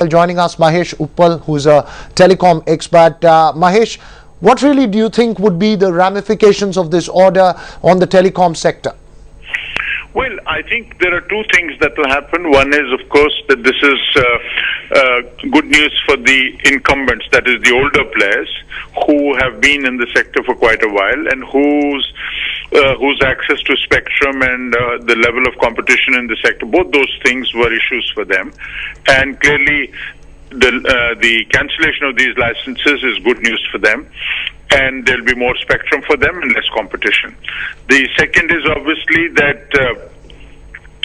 Joining us, Mahesh Uppal, who's a telecom expert. Mahesh, what really do you think would be the ramifications of this order on the telecom sector? Well, I think there are two things that will happen. One is, of course, that this is good news for the incumbents, that is the older players who have been in the sector for quite a while and whose access to spectrum and the level of competition in the sector, both those things were issues for them. And clearly, the cancellation of these licenses is good news for them, and there'll be more spectrum for them and less competition. The second is obviously that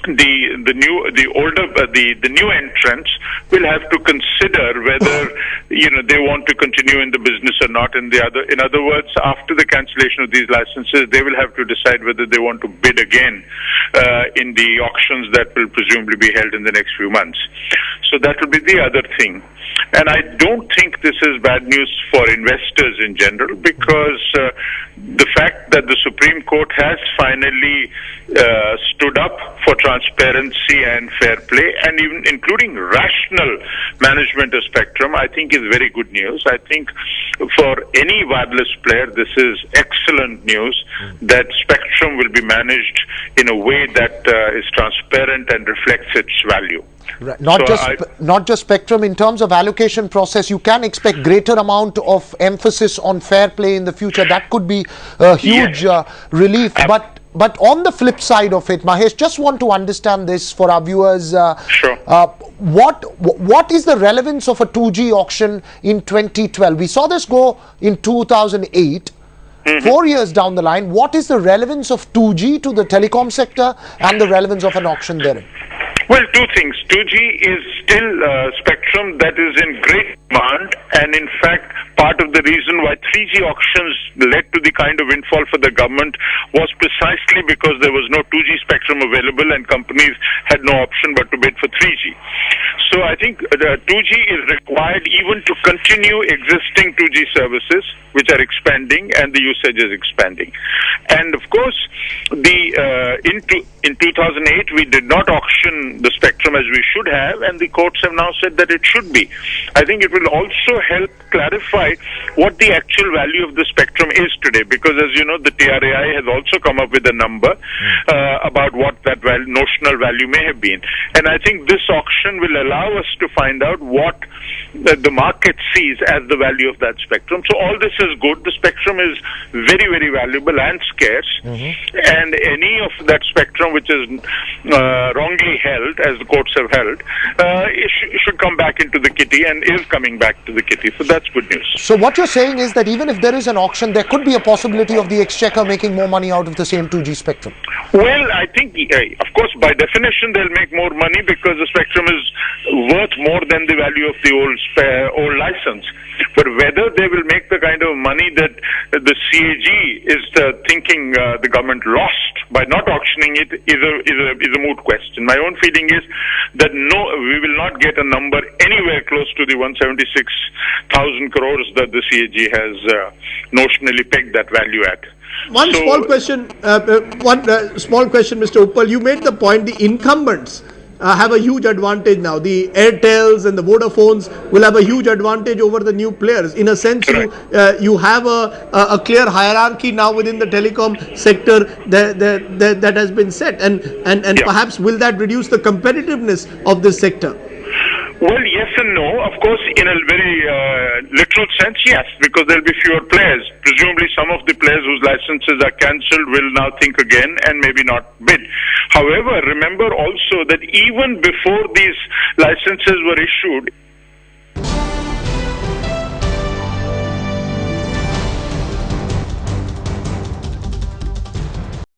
the new entrants will have to consider whether they want to continue in the business or not. In other words, after the cancellation of these licenses, they will have to decide whether they want to bid again in the auctions that will presumably be held in the next few months. So that will be the other thing. And I don't think this is bad news for investors in general, because the fact that the Supreme Court has finally stood up for transparency and fair play, and even including rational management of spectrum, I think is very good news. I think for any wireless player, this is excellent news that spectrum will be managed in a way that is transparent and reflects its value. Right. Not just spectrum. In terms of allocation process, you can expect greater amount of emphasis on fair play in the future. That could be a huge relief. But on the flip side of it, Mahesh, just want to understand this for our viewers. Sure. What is the relevance of a 2G auction in 2012? We saw this go in 2008. 4 years down the line, what is the relevance of 2G to the telecom sector and the relevance of an auction therein? Well, two things. 2G is still spectrum that is in great demand, and in fact, part of the reason why 3G auctions led to the kind of windfall for the government was precisely because there was no 2G spectrum available and companies had no option but to bid for 3G. So I think 2G is required even to continue existing 2G services, which are expanding, and the usage is expanding. And of course, in 2008, we did not auction the spectrum as we should have, and the courts have now said that it should be. I think it will also help clarify what the actual value of the spectrum is today, because as you know, the TRAI has also come up with a number about what that notional value may have been. And I think this auction will allow us to find out what the market sees as the value of that spectrum. So all this is good. The spectrum is very, very valuable and scarce, and any of that spectrum which is wrongly held, as the courts have held, it should come back into the kitty, and is coming back to the kitty. So that's good news. So what you're saying is that even if there is an auction, there could be a possibility of the exchequer making more money out of the same 2G spectrum? Well, I think, of course, by definition, they'll make more money because the spectrum is worth more than the value of the old license. But whether they will make the kind of money that the CAG is thinking the government lost by not auctioning it is a moot question. My own feeling is that we will not get a number anywhere close to the 176,000 crores that the CAG has notionally pegged that value at. One small question, Mr. Uppal. You made the point the incumbents have a huge advantage now. The Airtels and the Vodafones will have a huge advantage over the new players. In a sense, you have a clear hierarchy now within the telecom sector that has been set, and perhaps will that reduce the competitiveness of this sector? Well, yes and no. Of course, in a very literal sense, yes, because there will be fewer players. Presumably, some of the players whose licenses are cancelled will now think again and maybe not bid. However, remember also that even before these licenses were issued,